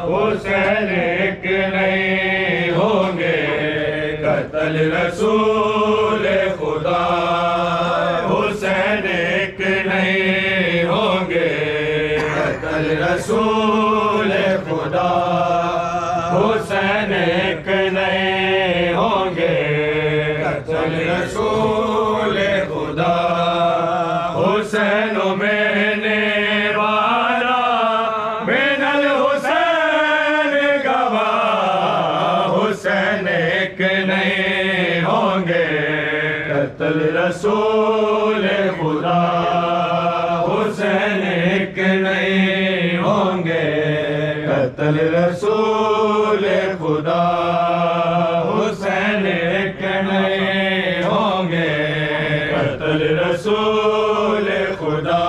हुसैन एक नहीं होंगे कत्ल रसूल खुदा। हुसैन एक नहीं होंगे कत्ल रसूल खुदा। हुसैन एक नहीं होंगे कत्ल रसूल खुदा। हुसैन मैंने वारा बिनल हुसैन गवा। हुसैन एक नहीं होंगे कत्ल रसूल खुदा। हुसैन एक नहीं होंगे कत्ल रसूल खुदा। हुसैन एक नहीं होंगे कत्ल रसूल खुदा।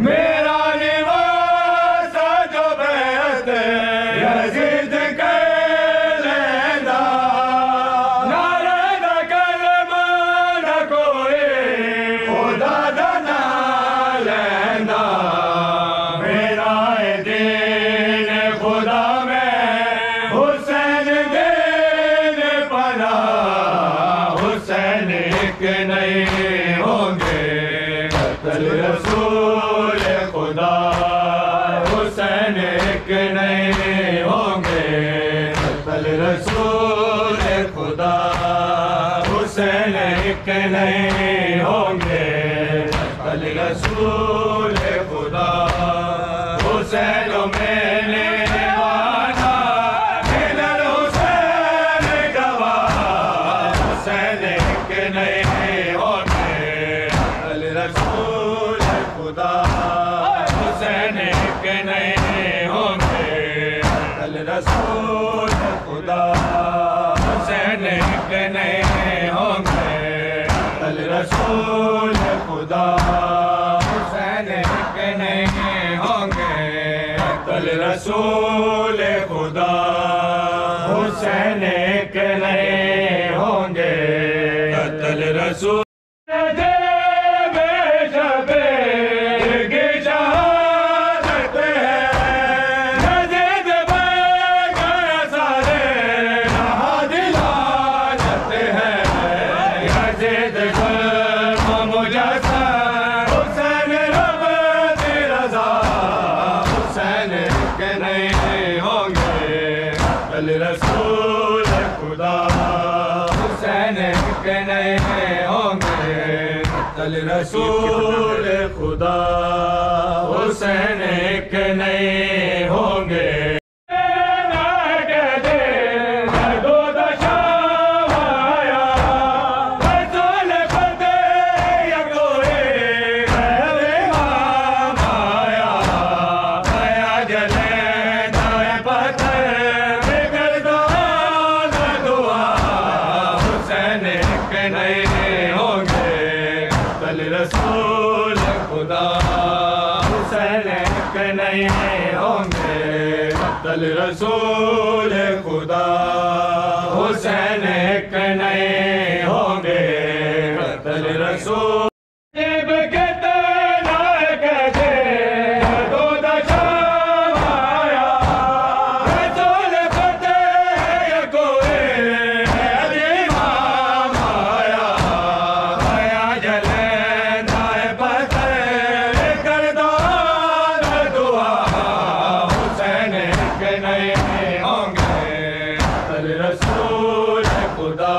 मेरा निवास जो बैत यज़ीद कर लेंदा। नारे दा कलमा न कोई खुदा दा ना लेंदा। मेरा दीन खुदा में हुसैन दीन पना। हुसैन एक नहीं होंगे कत्ल रसूल खुदा। हुसैन एक नहीं होंगे कत्ल रसूल खुदा। हुसैन एक नहीं होंगे कत्ल रसूल खुदा। हुसैन मैंने वादा बिनल हुसैन गवा। हुसैन एक नहीं होंगे कत्ल रसूल खुदा। हुसैन एक नहीं होंगे कत्ल रसूल खुदा। हुसैन एक नहीं होंगे कत्ल रसूल खुदा। हुसैन एक नहीं होंगे कत्ल रसूल खुदा। हुसैन एक नहीं होंगे कत्ल रसूल। रसूल खुदा। हुसैन एक नहीं होंगे कत्ल रसूल खुदा। हुसैन एक नहीं होंगे। रसूल खुदा। हुसैन एक नहीं होंगे कत्ल रसूल खुदा। हुसैन एक नहीं होंगे कत्ल रसूल। रसूल खुदा।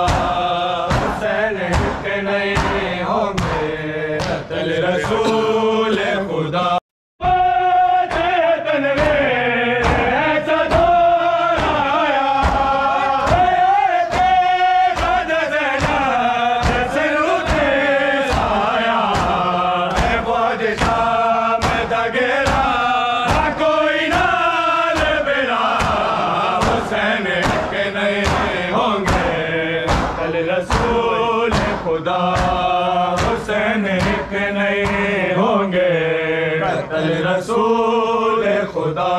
हुसैन एक नहीं होंगे कत्ल रसूल खुदा। रसूल खुदा। हुसैन एक नहीं होंगे कत्ल रसूल खुदा।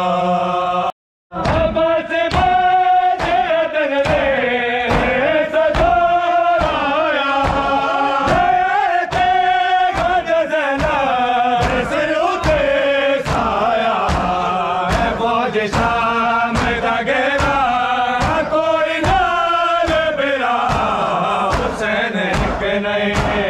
नए